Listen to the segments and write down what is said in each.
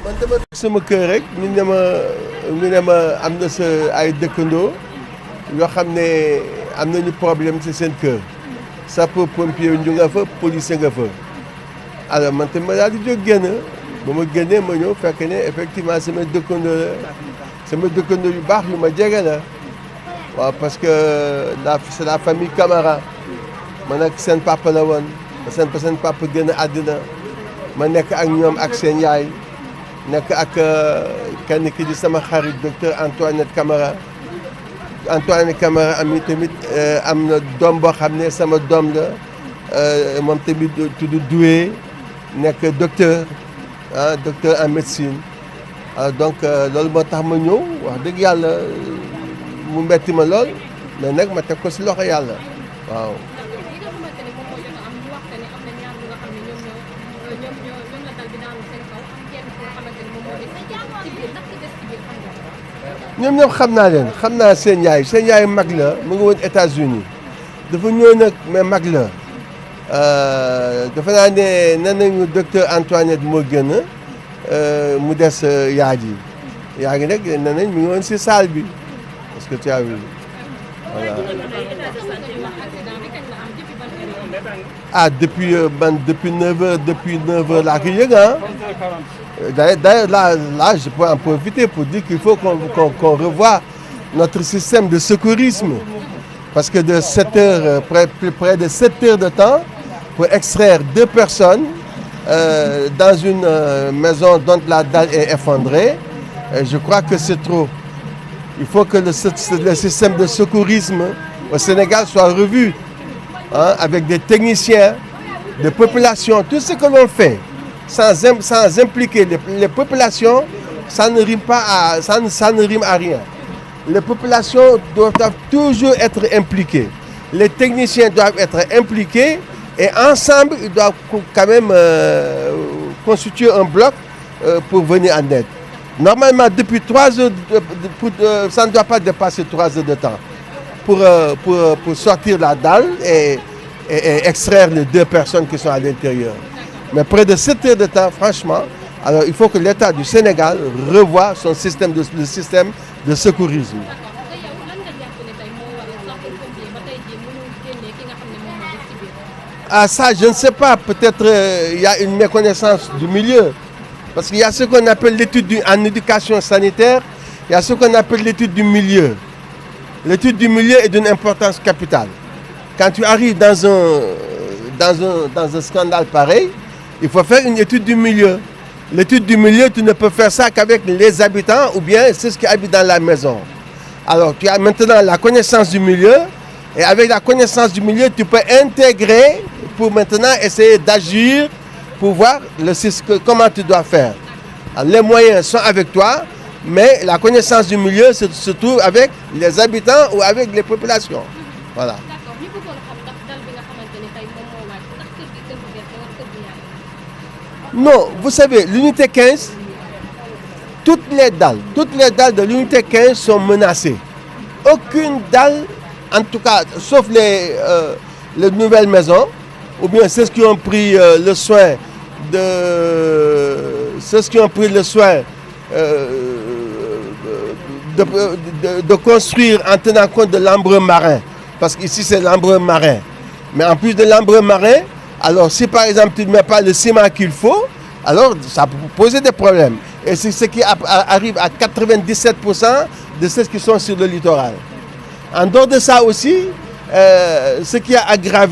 man dama sama kër rek ñu ne ma am na sa ay dëkkandoo yoo xam ne am nañu problème ci seen kër sapeur pompier ñu nga fa police nga fa alors man tamit ma daal di jóg génn ba ma génnee ma ñëw fekk ne effectivement sama dëkkandoo yu baax yu ma jege la waaw parce que c'est la famille Camara man ak seen papa la woon seen papa génn àddina ma nekk ak ñoom ak seen yaay nekk ak kenn ki di sama xarit docteur Antoinette Camara am tamit am na doom boo xam ne sama doom la moom tamit tudd Doué nekk docteur en médecine donc loolu moo tax ma ñëw wax dëgg yàlla mu metti ma lool mais nag ma teg ko ci loxo yàlla waaw. ñoom ñëpp xam naa seen yaay mag la mu ngi woon États-Unis dafa ñëw nag mais mag la dafa naa ne nan nañu docteur Antoinette moo gën mu des yaay ji nag nee nañ mi ngi woon ci salle bi parce que tu as vu voilà. Ah depuis 9h laa ko yëg D'ailleurs, là, je peux en profiter pour dire qu'il faut qu'on revoie notre système de secourisme. Parce que de 7 heures, près de 7 heures de temps, pour extraire 2 personnes dans une maison dont la dalle est effondrée, je crois que c'est trop. Il faut que le système de secourisme au Sénégal soit revu, avec des techniciens, des populations, tout ce que l'on fait. Sans impliquer les populations, ça ne rime à rien. Les populations doivent toujours être impliquées. Les techniciens doivent être impliqués et ensemble, ils doivent quand même constituer un bloc pour venir en aide. Normalement, depuis 3 heures, ça ne doit pas dépasser 3 heures de temps pour sortir la dalle et extraire les 2 personnes qui sont à l'intérieur. Mais près de 7 heures de temps, franchement, alors il faut que l'État du Sénégal revoie le système de secourisme. Ah ça, je ne sais pas, peut-être il y a une méconnaissance du milieu. Parce qu'il y a ce qu'on appelle l'étude en éducation sanitaire, il y a ce qu'on appelle l'étude du milieu. L'étude du milieu est d'une importance capitale. Quand tu arrives dans un scandale pareil, il faut faire une étude du milieu. L'étude du milieu, tu ne peux faire ça qu'avec les habitants ou bien ceux qui habitent dans la maison. Alors, tu as maintenant la connaissance du milieu et avec la connaissance du milieu, tu peux intégrer pour maintenant essayer d'agir pour voir comment tu dois faire. Alors, les moyens sont avec toi, mais la connaissance du milieu se trouve avec les habitants ou avec les populations. Voilà. Non, vous savez, l'unité 15, toutes les dalles de l'unité 15 sont menacées. Aucune dalle, en tout cas, sauf les nouvelles maisons, ou bien ceux qui ont pris le soin de construire en tenant compte de l'ambre marin. Parce qu'ici, c'est l'ambre marin. Mais en plus de l'ambre marin, alors si par exemple tu ne mets pas le ciment qu'il faut, alors ça peut poser des problèmes. Et c'est ce qui arrive à 97% de ceux qui sont sur le littoral. En dehors de ça aussi, ce qui aggrave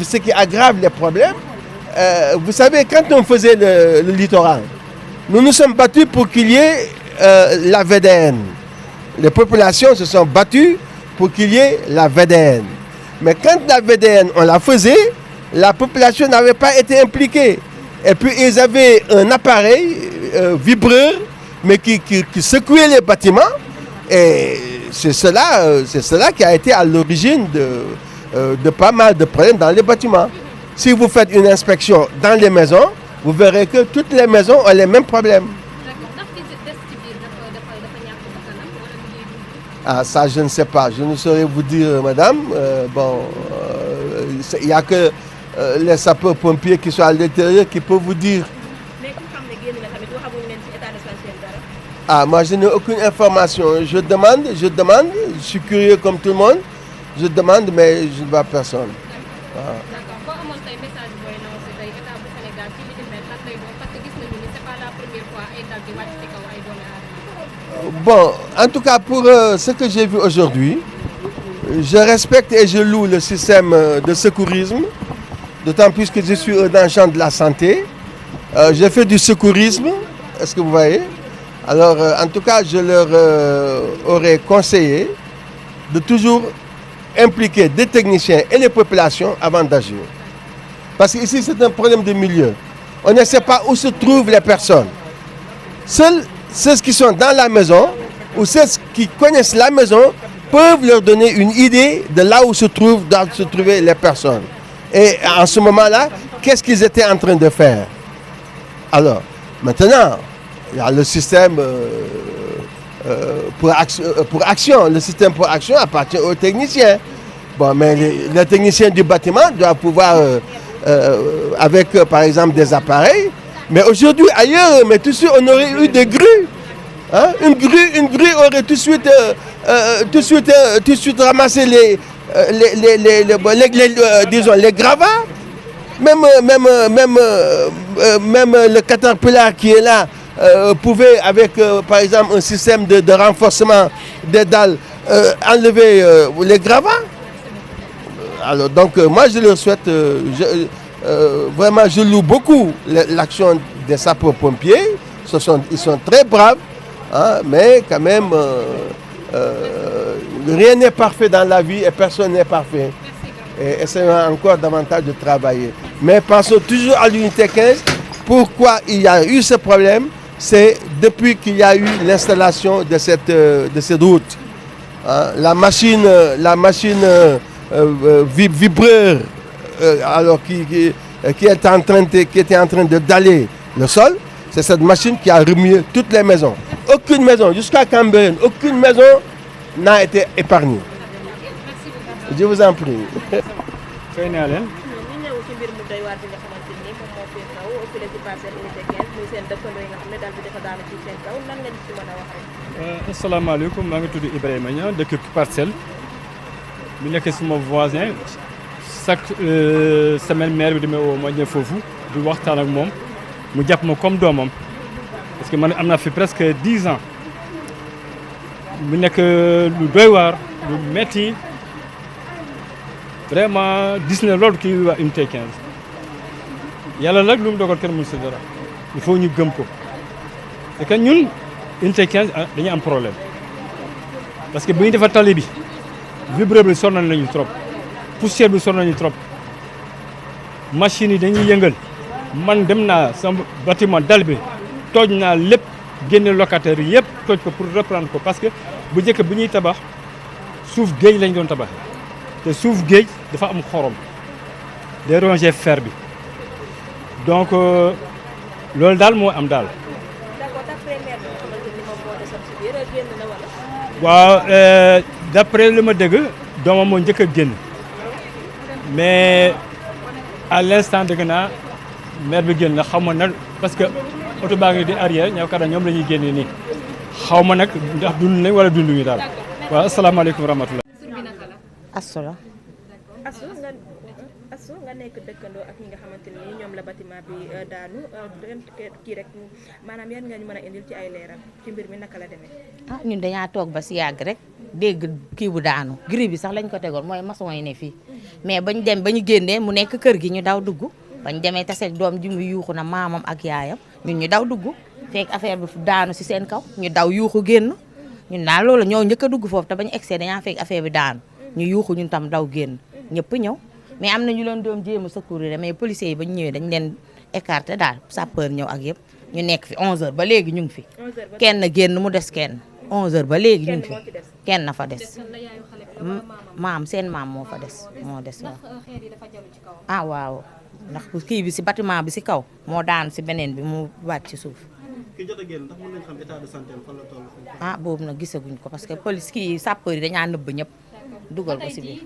les problèmes, vous savez, quand on faisait le littoral, nous nous sommes battus pour qu'il y ait la VDN. Les populations se sont battues pour qu'il y ait la VDN. Mais quand la VDN, on la faisait, la population n'avait pas été impliquée. Et puis ils avaient un appareil vibreur, mais qui secouait les bâtiments. Et c'est cela qui a été à l'origine de pas mal de problèmes dans les bâtiments. Si vous faites une inspection dans les maisons, vous verrez que toutes les maisons ont les mêmes problèmes. Ah, ça, je ne sais pas. Je ne saurais vous dire, madame. Il n'y a que les sapeurs-pompiers qui sont à l'intérieur qui peuvent vous dire. Ah, moi je n'ai aucune information. Je demande, je suis curieux comme tout le monde. Je demande, mais je ne vois personne. Ah. Bon, en tout cas pour ce que j'ai vu aujourd'hui, je respecte et je loue le système de secourisme, d'autant plus que je suis dans le champ de la santé. J'ai fait du secourisme, est-ce que vous voyez? Alors, en tout cas, je leur aurais conseillé de toujours impliquer des techniciens et les populations avant d'agir. Parce qu'ici, c'est un problème de milieu. On ne sait pas où se trouvent les personnes. Seuls ceux qui sont dans la maison ou ceux qui connaissent la maison peuvent leur donner une idée de là où doivent se trouver les personnes. Et en ce moment-là, qu'est-ce qu'ils étaient en train de faire? Alors, maintenant, il y a le système pour action. Le système pour action appartient aux techniciens. Bon, mais les techniciens du bâtiment doivent pouvoir, avec par exemple des appareils, mais aujourd'hui ailleurs, mais tout de suite on aurait eu des grues. Hein? Une grue aurait tout de suite ramassé disons, les gravats. Même le caterpillar qui est là pouvait, avec par exemple un système de renforcement des dalles, enlever les gravats. Alors donc moi je leur souhaite, vraiment je loue beaucoup l'action des sapeurs-pompiers. Ils sont très braves, hein, mais quand même rien n'est parfait dans la vie et personne n'est parfait. Et essayons encore davantage de travailler. Mais pensons toujours à l'unité 15. Pourquoi il y a eu ce problème? C'est depuis qu'il y a eu l'installation de cette route. La machine vibreur alors qui était en train de daller le sol, c'est cette machine qui a remué toutes les maisons. Aucune maison, jusqu'à Cambérène, aucune maison n'a été épargnée. Je vous en prie. Fay naa leen. ñu ñëw ci mbir mu doy waar bi nga xamante ni moom moo fi xaw fële ci Parcelles Unité 15 muy seen dëkkandoo yi nga xam ne daal bi dafa daanu ci seen kaw lan ngeen ci mën a wax rek. Asalaamaaleykum, maa ngi tudd Ibrahima Niang dëkk Parcelles mi nekk suma voisin chaque semaine maire bi dama woo ma ñëw foofu di waxtaan ak moom mu jàpp ma comme doomam parce que man am naa fi presque 10 ans mu nekk lu doy waar lu metti. Vraiment gis na loolu kii waa unité 15 yàlla nag lu mu dogal kenn mënu si dara il faut ñu gëm ko c'est que ñun unité 15 dañu am problème parce que bu ñu defar tali bi vibreur bi sonal nañu trop poussière bi sonal nañu trop machine yi dañuy yëngal man dem naa sama bâtiment dal bi tooj naa lépp génne locataire yi yëpp tooj ko pour reprendre ko parce que bu njëkk bu ñuy tabax suuf géej lañ doon tabax te suuf géej dafa am xorom day ronger fer bi donc loolu daal moo am daal. d'accord d'après maire bi nga xamante ni moom moo desoon ci biir génn na wala. waaw d'après li ma dégg doomam moo njëkk a génn mais à l'instant dégg naa maire bi génn na xaw ma nag parce que oto baa ngi di arrière ñëw kat ñoom la ñuy génne nii xaw ma nag ndax dund nañ wala dunduñu daal waaw asalaamaaleykum wa rahmatulah. Assola. Asso nga nekk dëkkandoo ak ñi nga xamante ni ñoom la bâtiment bi daanu kii rek maanaam yan nga ñu mën a indil ci ay leeral ci mbir mi naka la demee. Ah ñun dañaa toog ba si yàgg rek dégg kii bu daanu gris bi sax lañ ko tegoon mooy maçon yi ne fii mais ba ñu génnee mu nekk kër gi ñu daw dugg bañ demee tase doom ji mu yuuxu na maamam ak yaayam ñun ñu daw dugg fekk affaire bi daanu si seen kaw ñu daw yuuxu génn ñun daal loolu ñoo njëkk a dugg foofu te bañ egsee dañaa fekk affaire bi daanu ñu yuuxu ñun tam daw génn ñëpp ñëw mais am na ñu leen doon jéem a secourir mais policiers yi ba ñu ñëwee dañ leen écarté daal sapeur ñëw ak yëpp ñu nekk fi 11h ba léegi ñu ngi fi kenn génn mu des kenn 11h ba léegi ñu ngi fi kenn na fa des maam seen maam moo fa des moo des waaw ah waaw ndax kii bi si bâtiment bi si kaw moo daan si beneen bi mu wàcc ci suuf ki jot a génn ndax mën nañu xam état de santé fan la toll. ah boobu nag gisaguñ ko parce que police kii sapeur yi dañaa nëbb ñëpp dugal ko si biir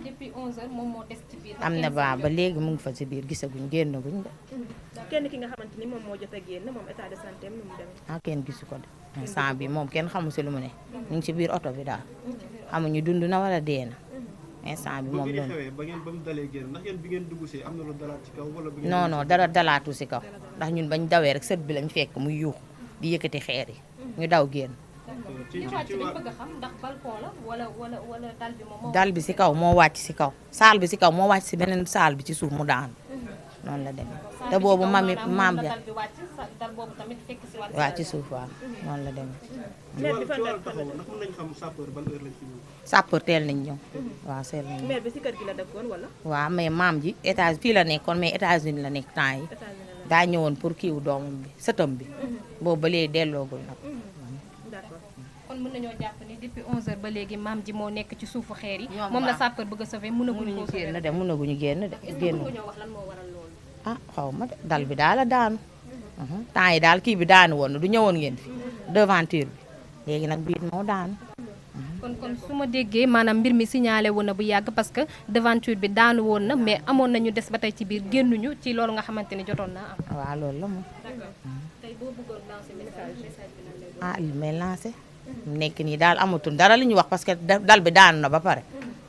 am na ba léegi mu ngi fa si biir gisaguñ génnaguñ de. kenn ki nga xamante ni moom moo jot a génn moom état de santé nu mu demee. ah kenn gisu ko de. instant bi moom kenn xamu si lu mu ne ñu ngi ci biir oto bi daal xamuñu dund na wala dee na instant bi moom loolu. ba ngeen ba mu dalee génn ndax yéen bi ngeen dugg see am na lu dalaat ci kaw wala. non non dara dalaatu si kaw ndax ñun bañ dawee rek sët bi lañ fekk muy yuux di yëkkati xeer yi ñu daw génn. dal bi si kaw moo wàcc si kaw saal bi si kaw moo wàcc si beneen saal bi ci suuf mu daanu noonu la demee te boobu maam ja waaw ci suuf waaw noonu la demee. sapeur teel nañ ñëw waaw seel nañ ñëw. maire bi si kër gi la dëkkoon wala. waaw mais maam ji étage fii la nekkoon mais États-Unis la nekk temps yi daa ñëwoon pour kiiwu doomam bi sëtam bi boobu ba léegi delloogul nag. kon mën nañoo jàpp ni depuis 11h ba léegi maam ji moo nekk ci suufu xeer yi. moom la sapeur bëgg a sauver mënaguñu génn de mënaguñu génn de génn. ko ñoo wax lan moo waral loolu. ah xaw ma de dal bi daal a daanu. temps yi daal kii bi daanu woon na du ñëwoon ngeen fi devanture bi léegi nag biit moo daanu. kon su ma déggee maanaam mbir mi signalé woon na bu yàgg parce que devanture bi daanu woon na mais amoon nañu des ba tey ci biir génnuñu ci loolu nga xamante ni jotoon naa am. waaw loolu la moom. tey boo bëggoon lancer message bi ah li may lancé nekk nii daal amatul dara li ñu wax parce que dal bi daanu na ba pare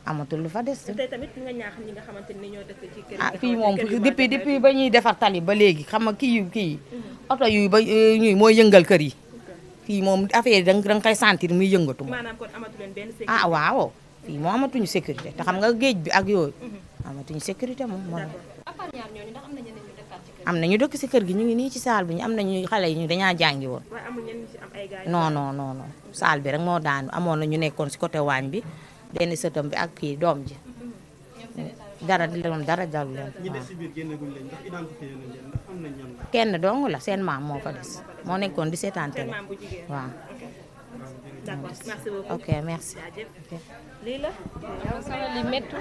amatul lu fa des. tey tamit nga ñaax ñi nga xamante ni ñoo dëkk ci kër ah fii moom depuis ba ñuy defar tali ba léegi xam nga kii oto yu ba ñuy mooy yëngal kër yi fii moom affaire yi da nga koy sentir muy yëngatu moom. maanaam kon amatu leen benn sécurité. ah waaw fii moom amatuñu sécurité te xam nga géej bi ak yooyu amatuñu sécurité moom. à part ñaar ñooñu ndax am na ñeneen ñu dëkkaat ci kër am na ñu dëkk si kër gi ñu ngi nii ci saal bi ñu am nañu xale yi ñu dañaa jàngi woon. waaye amul ñenn ñu ci am ay gars. non saal bi rek moo daanu amoon na ñu nekkoon si côté waañ bi benn sëtam bi ak kii doom ji dara dalu leen. ñi des ci biir génneguñ leen ndax identifié nañ leen ndax am nañ ñan la. kenn dong la seen maam moo fa des moo nekkoon di seetaan télé maam bu jigéen. waaw. d'accord merci beaucoup. ok merci. lii la. li métti